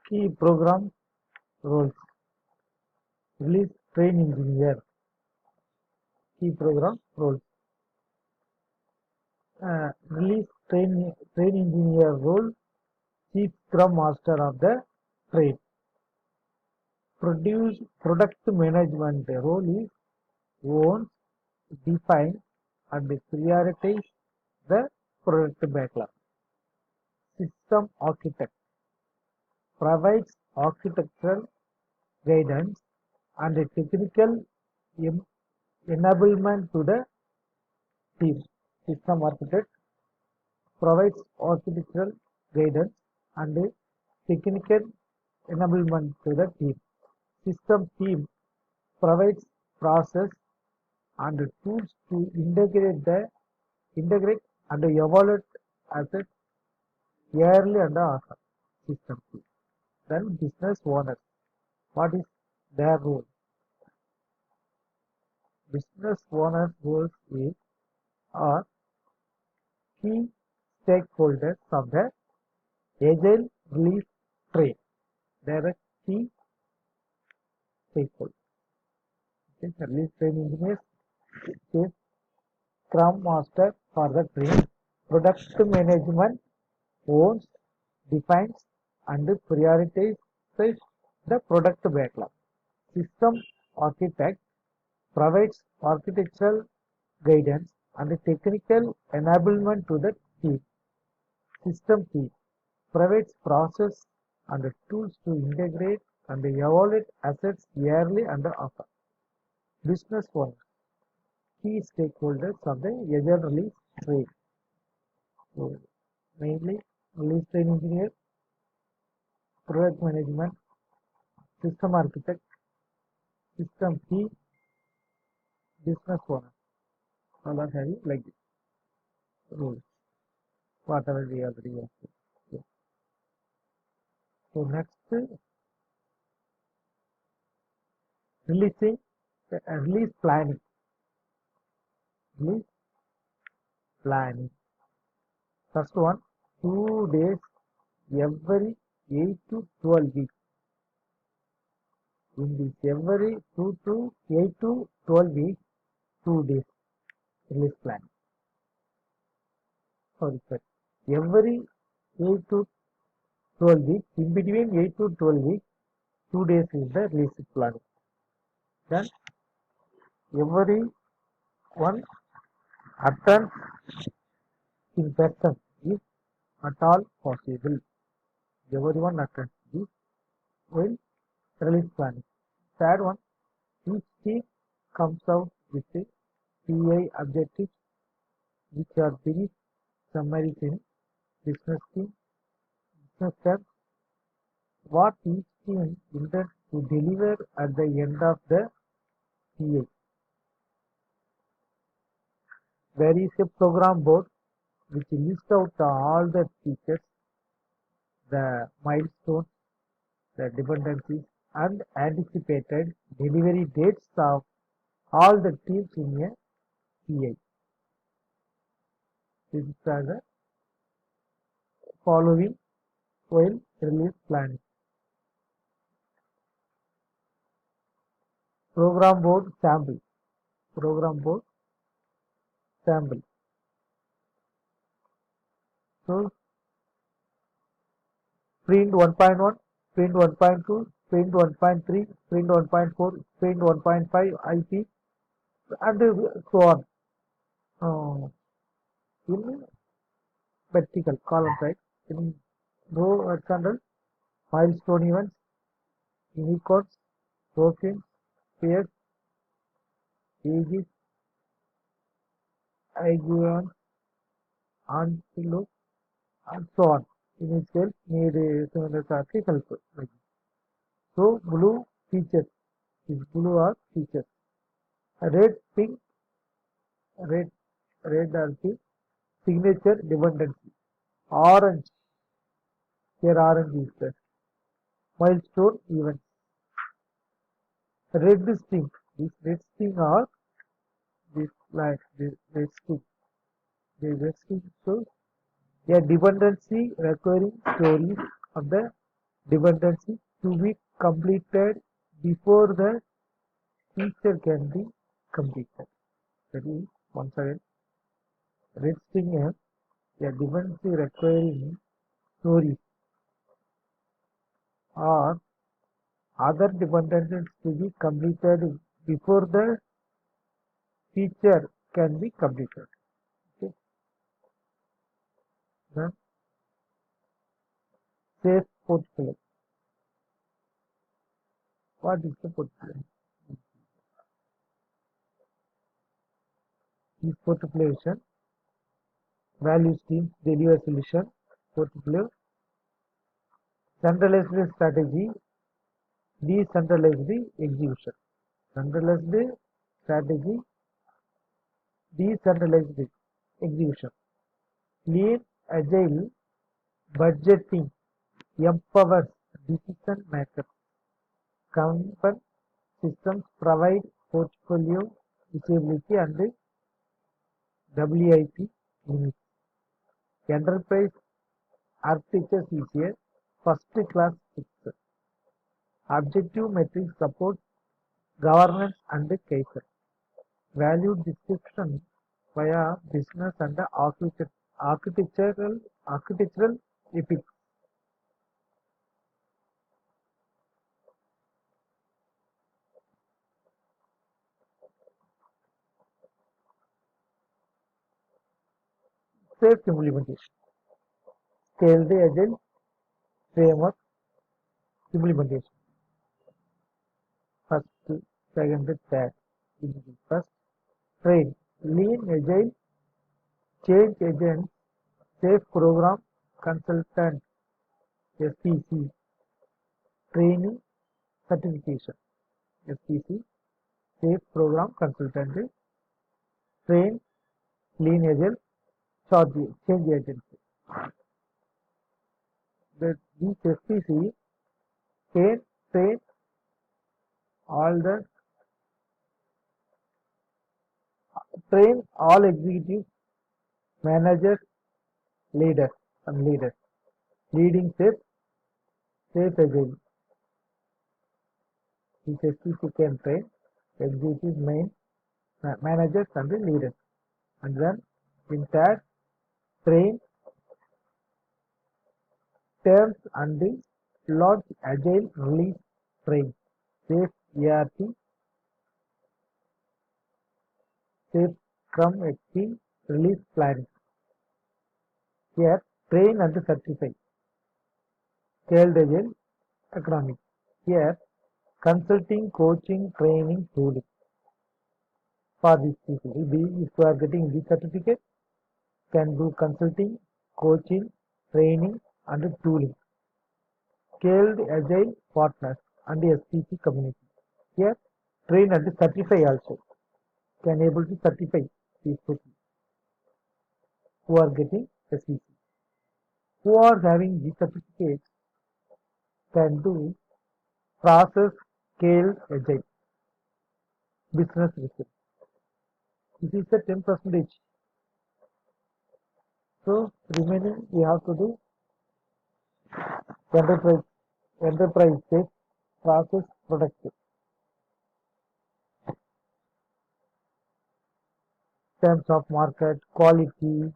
Key program roles. Release train engineer. Key program roles. Release train engineer role. Chief Scrum Master of the train. Product management role is owns, define and prioritize the product backlog. System architect provides architectural guidance and technical enablement to the team. System architect provides architectural guidance and technical enablement to the team. System team provides process and tools to integrate and evaluate assets yearly and often. System team. Then business owners. What is their role? Business owners' roles are key stakeholders of the agile release train. They are key stakeholders. Okay, release train engineers, chief scrum master for the train, product management owns, defines and prioritizes the product backlog. System architect provides architectural guidance and technical enablement to the team. System team provides process and tools to integrate and evaluate assets yearly and often. Business owners, key stakeholders of the agile release train. So, mainly release train engineer, product management, system architect, system key, business owner. All are having like this rules. Whatever we already have. Okay. So next, releasing release planning. Release planning. First one, 2 days every 8 to 12 weeks. In this every 2 to 8 to 12 weeks, 2 days release planning. Sorry, sir. Every 8 to 12 weeks, in between 8 to 12 weeks, 2 days is the release planning. Then every one attend in person if at all possible. Everyone attends this will release planning. Third one, each team comes out with a PI objectives which are brief summaries in business terms. What each team intends to deliver at the end of the PA. There is a program board which lists out all the features, the milestones, the dependencies, and anticipated delivery dates of all the teams in a PA. This is the following while release planning. Program board sample. Program board sample. So sprint 1.1, sprint 1.2, sprint 1.3, sprint 1.4, sprint 1.5 IP, and so on. In vertical column, right? In row horizontal, milestone events, unicorns, tokens, pairs, ages, iguan, antelope, and so on. In itself, made a help. So blue features is blue are features. Red, pink, red, red are the signature dependency. Orange, here orange is the milestone events. Red string, this red string are this like this red string. The red string shows a dependency requiring stories of the dependency to be completed before the feature can be completed. That is, once again, resting a dependency requiring stories or other dependencies to be completed before the feature can be completed. Okay. Then safe portfolio. What is the portfolio? Is portfolio value streams, deliver solution, portfolio, centralized strategy, decentralized execution. Centralized strategy, decentralized execution. Lean, agile, budgeting empowers decision makers. Kanban systems provide portfolio visibility and WIP limits. Enterprise architecture is a first-class fixer. Objective metrics support governance and Kaizen. Value description via business and architectural ethics. Safe implementation. Scale the agile framework implementation. First, second, third. First, train. Lean agile change agent safe program consultant SPC training certification SPC safe program consultant train lean agent charge change agency. These SPC can train all the train all executive managers leaders and leaders leading safe agile. These SPC can train executive managers and leaders, and then in third train terms and large agile release train safe ERP safe Scrum XP release planning. Here train and certify scaled agile economics. Here consulting, coaching, training, tooling for these people. If you are getting this certificate, can do consulting, coaching, training, and tooling. Scaled agile partners and SPC community. Here, train and certify also. Can able to certify these people who are getting SPC. Who are having these certificates can do process scale agile business research. This is the 10%. So remaining we have to do enterprise based process productive terms of market, quality,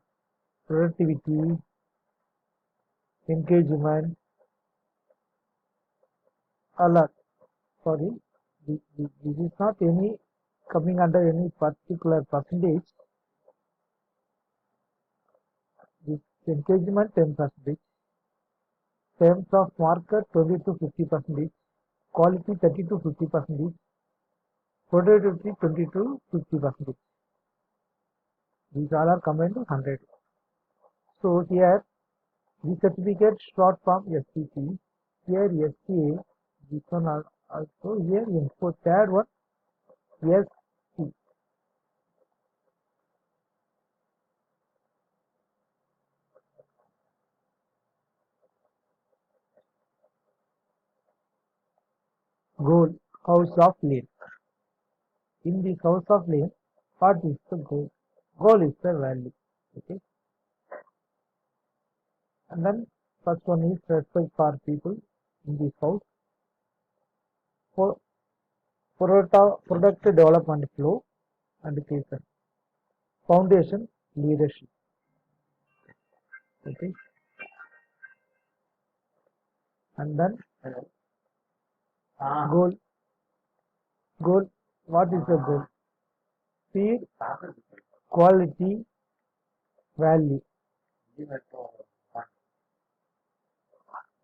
productivity, engagement, alert. Sorry, this is not any coming under any particular percentage. This engagement 10%, terms of market 20 to 50%, quality 30 to 50%, productivity 20 to 50%. These all are combined to 100. So here the certificate short form SPC, here SPA, this one also here info third one SC. Goal house of lean. In this house of lean, what is the goal? Goal is the value. Okay. And then first one is respect for people. in this house. For product development flow and cases. Foundation leadership. Okay. And then goal. Goal. What is the goal? Speed, quality, value.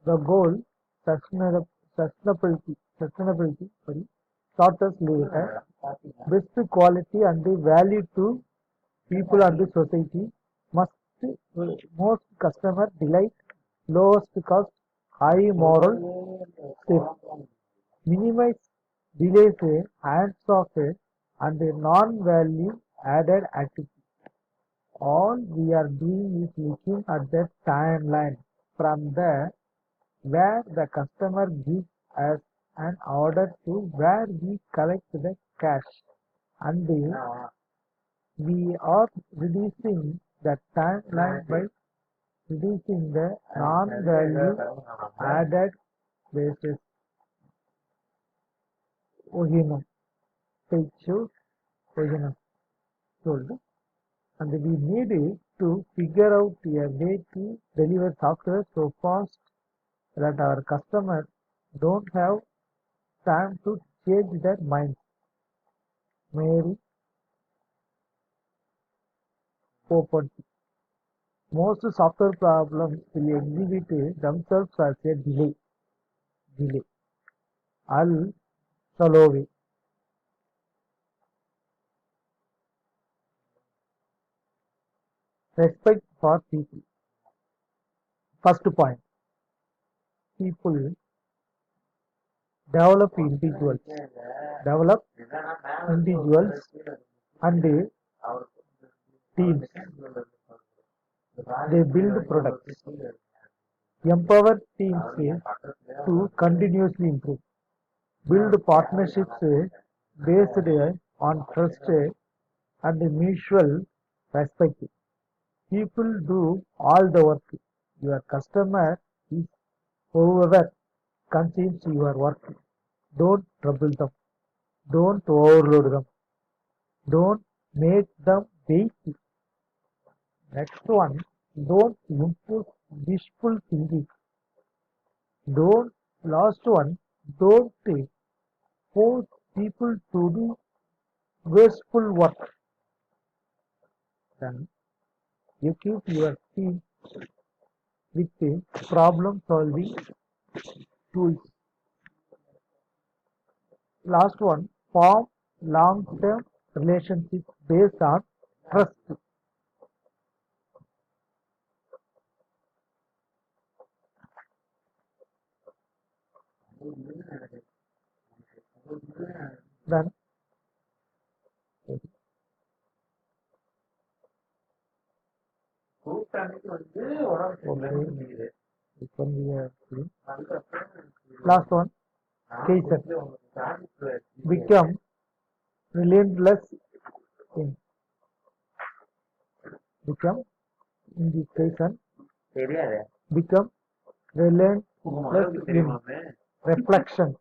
The goal, sustainability, shortest later, best quality and the value to people and the society, must most customer delight, lowest cost, high moral safe, minimize delays, hands off, and non-value added activity. All we are doing is looking at the timeline from the where the customer gives us an order to where we collect the cash, and we are reducing the timeline by reducing the non-value added basis. Ohinum, Peichu, Ohinum told, and we need to figure out a way to deliver software so fast that our customers don't have time to change their minds. Mary Poppins. Most software problems will exhibit themselves as a delay. Al Salovey. Respect for people. First point. People develop individuals. Develop individuals and teams. They build products. Empower teams to continuously improve. Build partnerships based on trust and mutual respect. People do all the work. Your customer is whoever consumes your work. Don't trouble them. Don't overload them. Don't make them wait. Next one, don't impose wishful thinking. Don't last one, don't force people to do wasteful work. Then equip your team with problem solving tools. Last one, form long term relationships based on trust. Then okay, this one we have seen. Last one, Kaizen. Become relentless in become in the Kaizen. Become relentless in reflection.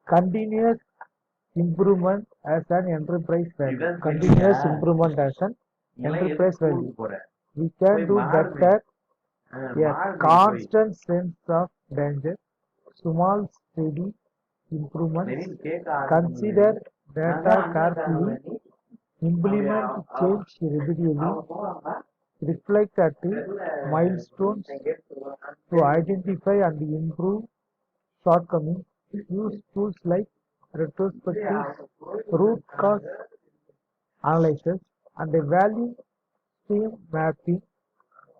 Continuous improvement as an enterprise value. Continuous improvement as an enterprise value. We can do better. A constant sense of danger. Small steady improvements. Consider data carefully. Implement change repeatedly. Reflect at milestones to identify and improve shortcomings. Use tools like retrospective, root cause analysis, and a value stream mapping.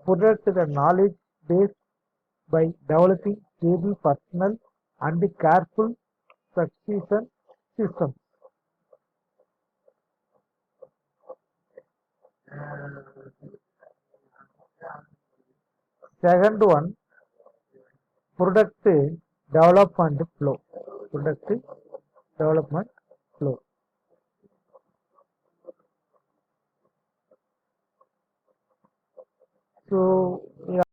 Protect the knowledge base by developing stable personal and careful succession systems. Second one, product development flow. Product development flow. So, yeah.